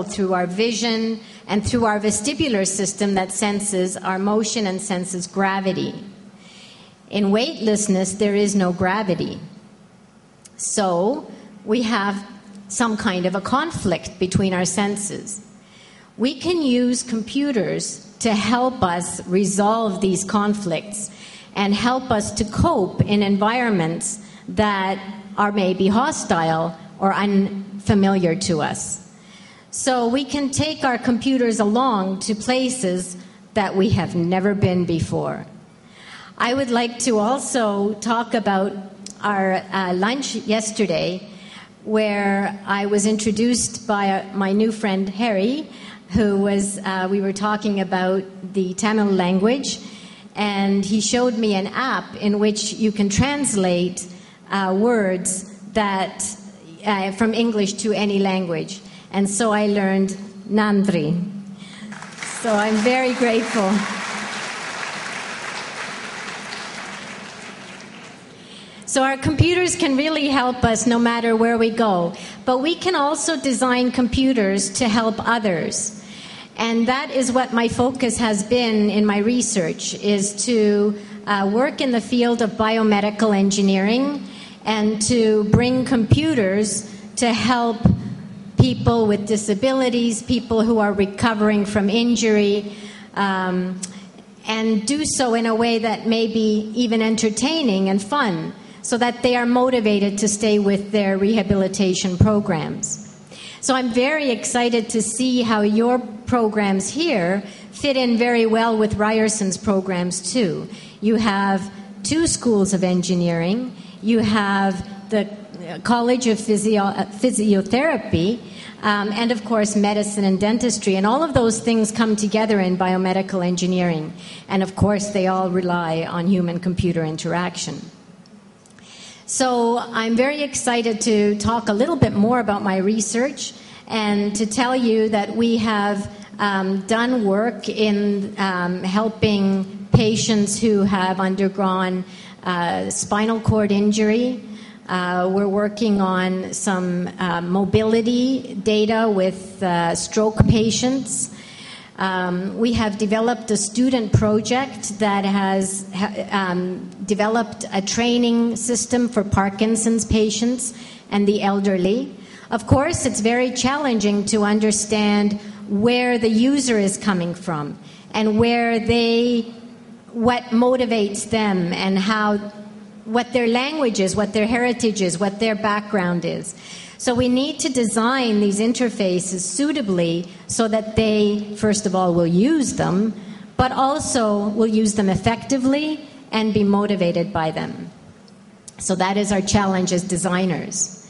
through our vision and through our vestibular system that senses our motion and senses gravity. In weightlessness, there is no gravity. So we have some kind of a conflict between our senses. We can use computers to help us resolve these conflicts and help us to cope in environments that are maybe hostile or unfamiliar to us. So we can take our computers along to places that we have never been before. I would like to also talk about our lunch yesterday, where I was introduced by my new friend Harry, who was, we were talking about the Tamil language, and he showed me an app in which you can translate words that from English to any language. And so I learned Nandri. So I'm very grateful. So our computers can really help us no matter where we go. But we can also design computers to help others. And that is what my focus has been in my research, is to work in the field of biomedical engineering and to bring computers to help people with disabilities, people who are recovering from injury, and do so in a way that may be even entertaining and fun, so that they are motivated to stay with their rehabilitation programs. So I'm very excited to see how your programs here fit in very well with Ryerson's programs too. You have 2 schools of engineering. You have the College of Physiotherapy, and of course medicine and dentistry, and all of those things come together in biomedical engineering, and of course they all rely on human-computer interaction. So I'm very excited to talk a little bit more about my research and to tell you that we have done work in helping patients who have undergone spinal cord injury. We're working on some mobility data with stroke patients. We have developed a student project that has developed a training system for Parkinson's patients and the elderly. Of course, it's very challenging to understand where the user is coming from and what motivates them and what their language is, what their heritage is, what their background is. So we need to design these interfaces suitably so that they, first of all, will use them, but also will use them effectively and be motivated by them. So that is our challenge as designers.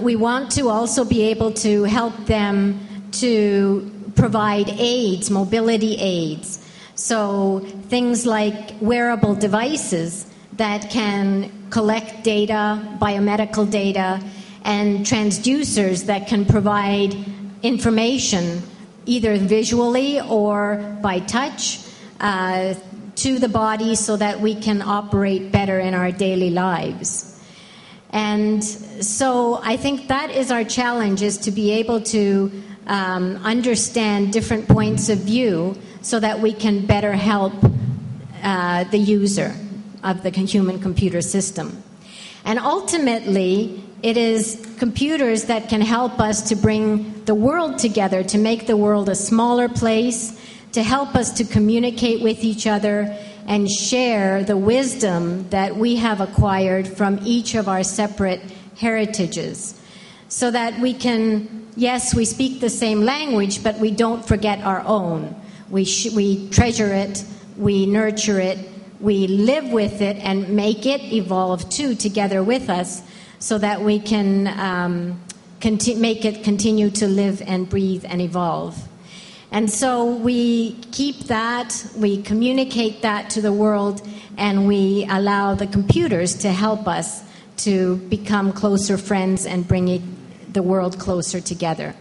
We want to also be able to help them to provide aids, mobility aids. So things like wearable devices that can collect data, biomedical data, and transducers that can provide information either visually or by touch to the body so that we can operate better in our daily lives. And so I think that is our challenge, is to be able to understand different points of view so that we can better help the user of the human-computer system. And ultimately, it is computers that can help us to bring the world together, to make the world a smaller place, to help us to communicate with each other and share the wisdom that we have acquired from each of our separate heritages, so that we can, yes, we speak the same language, but we don't forget our own. We treasure it, we nurture it, we live with it and make it evolve too together with us, so that we can make it continue to live and breathe and evolve. And so we keep that, we communicate that to the world, and we allow the computers to help us to become closer friends and bring the world closer together.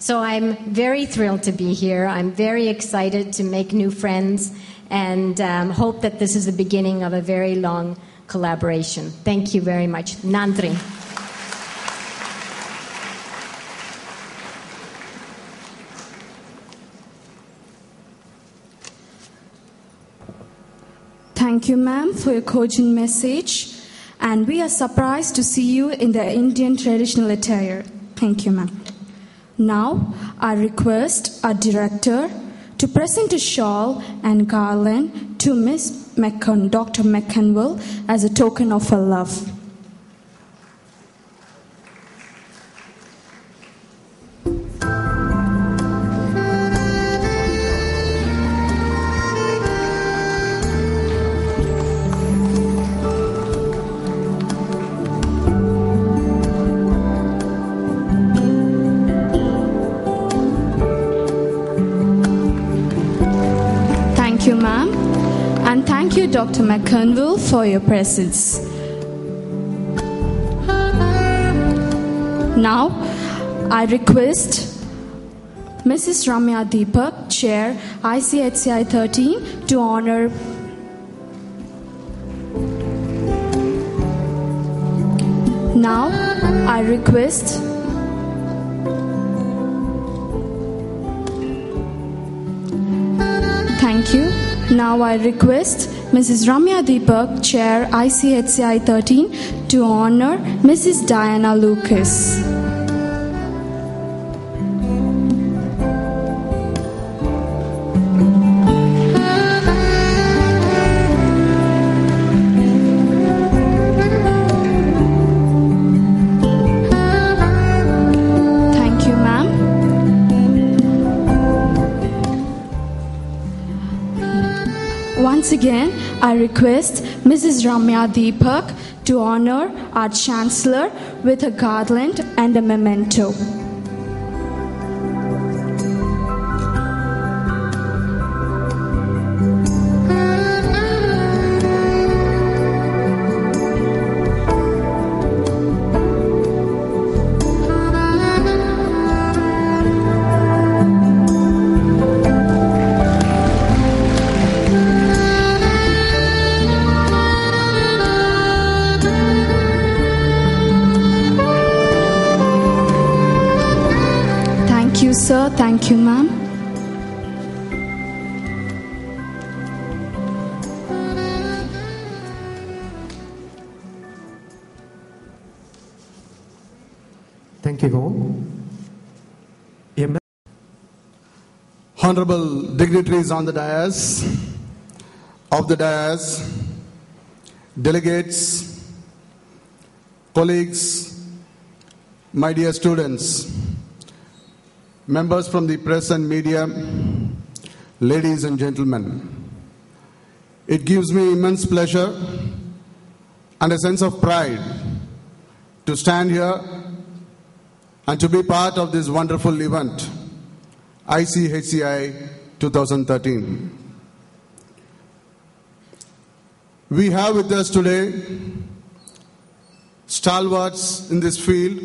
So I'm very thrilled to be here. I'm very excited to make new friends, and hope that this is the beginning of a very long collaboration. Thank you very much. Nandri. Thank you, ma'am, for your cogent message. And we are surprised to see you in the Indian traditional attire. Thank you, ma'am. Now, I request our director to present a shawl and garland to Miss Dr. McConville as a token of her love. Thank you, ma'am. And thank you, Dr. McConville, for your presence. Now, I request Mrs. Ramya Deepak, Chair, ICHCI 13, to honor Now, I request Thank you. Now I request Mrs. Ramya Deepak, Chair, ICHCI 13, to honor Mrs. Diana Lucas. Thank you, ma'am. Once again, I request Mrs. Ramya Deepak to honor our Chancellor with a garland and a memento. Thank you, sir. Thank you, ma'am. Thank you. Honorable dignitaries on the dais, of the dais, delegates, colleagues, my dear students, members from the press and media, ladies and gentlemen. It gives me immense pleasure and a sense of pride to stand here and to be part of this wonderful event, ICHCI 2013. We have with us today stalwarts in this field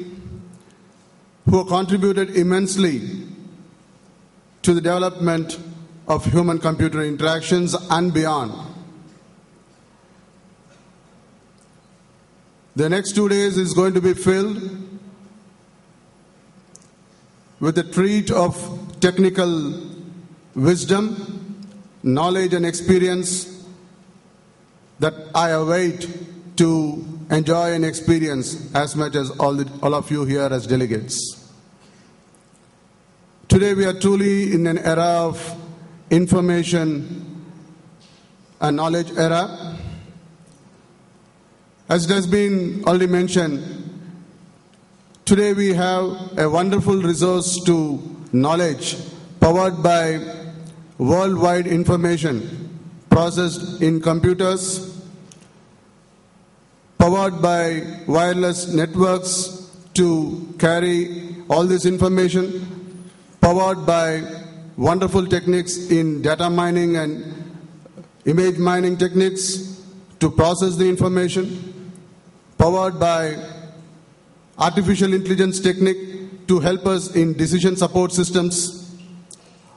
who have contributed immensely to the development of human-computer interactions and beyond. The next 2 days is going to be filled with a treat of technical wisdom, knowledge and experience that I await to enjoy and experience as much as all of you here as delegates. Today we are truly in an era of information and knowledge era. As it has been already mentioned, today we have a wonderful resource to knowledge powered by worldwide information processed in computers, powered by wireless networks to carry all this information, powered by wonderful techniques in data mining and image mining techniques to process the information, powered by artificial intelligence technique to help us in decision support systems.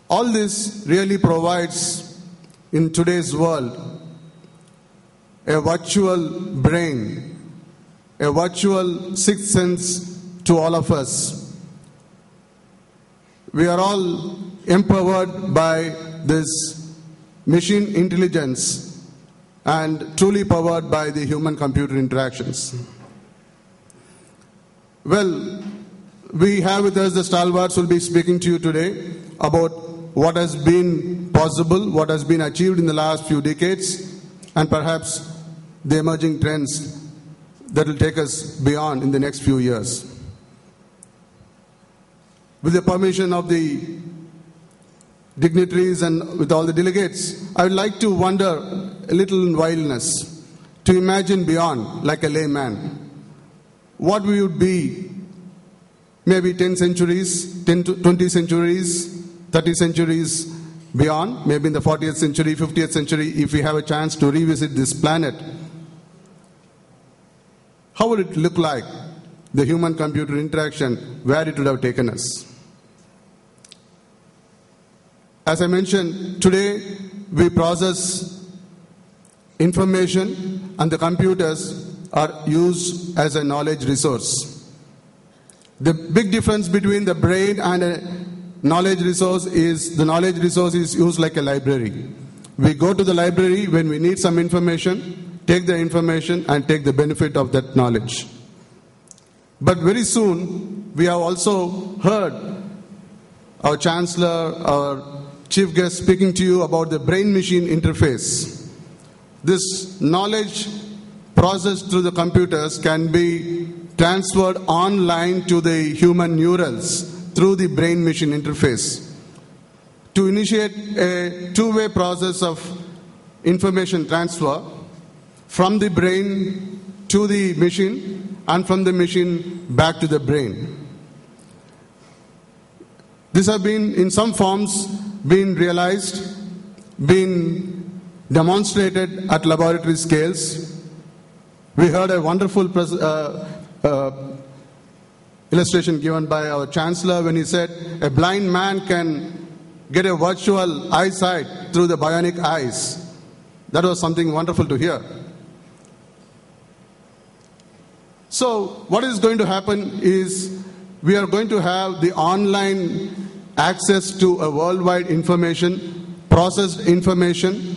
All this really provides in today's world a virtual brain, a virtual sixth sense to all of us. We are all empowered by this machine intelligence and truly powered by the human-computer interactions. Well, we have with us the stalwarts who will be speaking to you today about what has been possible, what has been achieved in the last few decades, and perhaps the emerging trends that will take us beyond in the next few years. With the permission of the dignitaries and with all the delegates, I would like to wander a little in wildness, to imagine beyond like a layman. What we would be maybe 10 centuries, 10 to 20 centuries, 30 centuries beyond, maybe in the 40th century, 50th century, if we have a chance to revisit this planet. How would it look like, the human-computer interaction, where it would have taken us? As I mentioned, today we process information and the computers are used as a knowledge resource. The big difference between the brain and a knowledge resource is the knowledge resource is used like a library. We go to the library when we need some information, take the information and take the benefit of that knowledge. But very soon, we have also heard our Chancellor, our Chief Guest speaking to you about the brain-machine interface. This knowledge processed through the computers can be transferred online to the human neurals through the brain-machine interface to initiate a two-way process of information transfer from the brain to the machine and from the machine back to the brain. These have been, in some forms, been realized, been demonstrated at laboratory scales. We heard a wonderful illustration given by our Chancellor when he said a blind man can get a virtual eyesight through the bionic eyes. That was something wonderful to hear. So what is going to happen is we are going to have the online access to a worldwide information, processed information,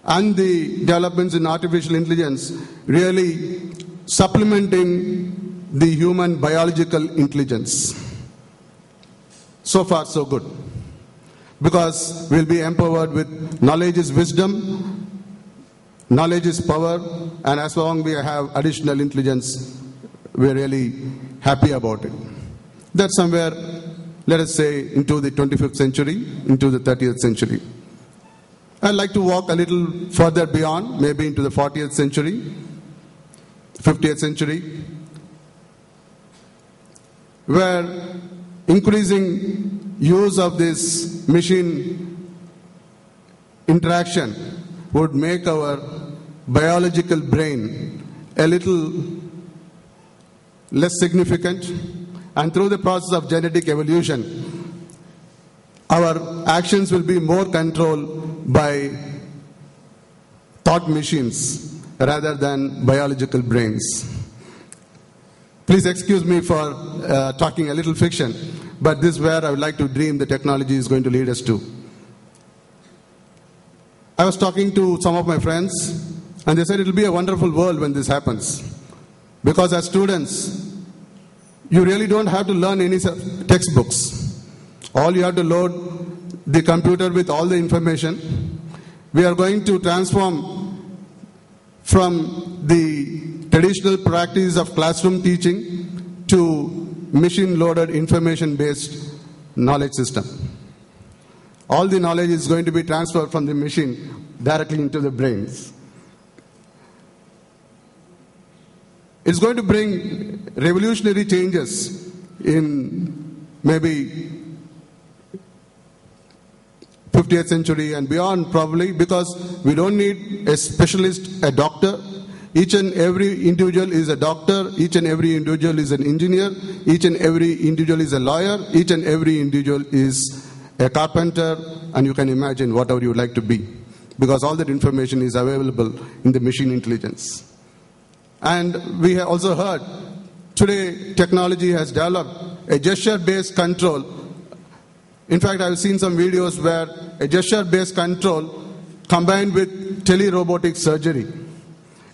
and the developments in artificial intelligence really supplementing the human biological intelligence. So far, so good. Because we'll be empowered with knowledge is wisdom, knowledge is power, and as long as we have additional intelligence, we're really happy about it. That's somewhere, let us say, into the 25th century, into the 30th century. I'd like to walk a little further beyond, maybe into the 40th century, 50th century, where increasing use of this machine interaction would make our biological brain a little less significant, and through the process of genetic evolution, our actions will be more controlled by thought machines rather than biological brains. Please excuse me for talking a little fiction, but this is where I would like to dream the technology is going to lead us to. I was talking to some of my friends, and they said it will be a wonderful world when this happens. Because as students, you really don't have to learn any textbooks. All you have to load the computer with all the information. We are going to transform from the traditional practice of classroom teaching to machine-loaded information-based knowledge system. All the knowledge is going to be transferred from the machine directly into the brains. It's going to bring revolutionary changes in maybe 50th century and beyond probably, because we don't need a specialist, a doctor. Each and every individual is a doctor, each and every individual is an engineer, each and every individual is a lawyer, each and every individual is a carpenter, and you can imagine whatever you would like to be, because all that information is available in the machine intelligence. And we have also heard, today technology has developed a gesture-based control. In fact, I've seen some videos where a gesture-based control combined with tele-robotic surgery.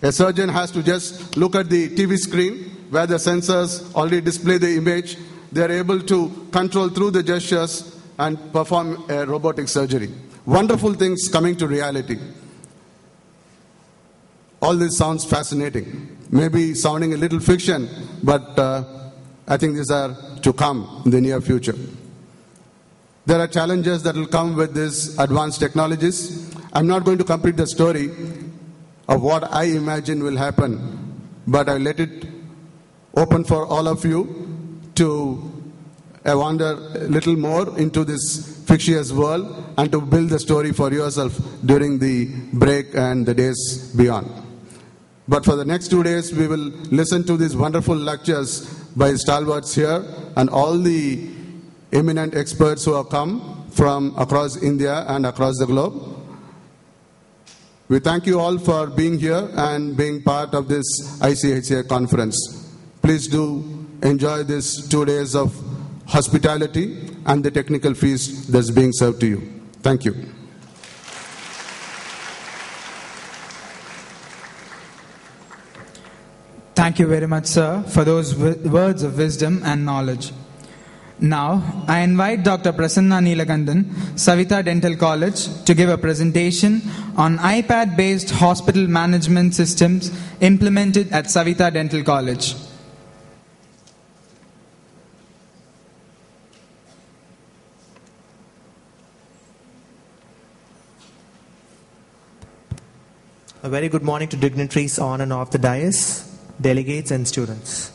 A surgeon has to just look at the TV screen where the sensors already display the image. They are able to control through the gestures and perform a robotic surgery. Wonderful things coming to reality. All this sounds fascinating. Maybe sounding a little fiction, but I think these are to come in the near future. There are challenges that will come with these advanced technologies. I'm not going to complete the story of what I imagine will happen, but I let it open for all of you to wander a little more into this fictitious world and to build the story for yourself during the break and the days beyond. But for the next 2 days, we will listen to these wonderful lectures by stalwarts here and all the eminent experts who have come from across India and across the globe. We thank you all for being here and being part of this ICHA conference. Please do enjoy these 2 days of hospitality and the technical feast that's being served to you. Thank you. Thank you very much, sir, for those words of wisdom and knowledge. Now, I invite Dr. Prasanna Neelakandan, Savita Dental College, to give a presentation on iPad-based hospital management systems implemented at Savita Dental College. A very good morning to dignitaries on and off the dais, delegates and students.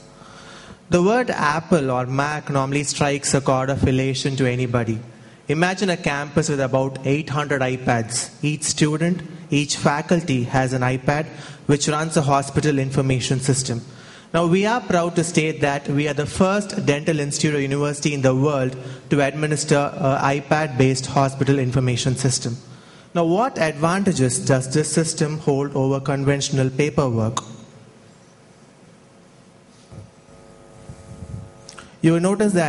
The word Apple or Mac normally strikes a chord of elation to anybody. Imagine a campus with about 800 iPads. Each student, each faculty has an iPad which runs a hospital information system. Now we are proud to state that we are the first dental institute or university in the world to administer an iPad-based hospital information system. Now what advantages does this system hold over conventional paperwork? You will notice that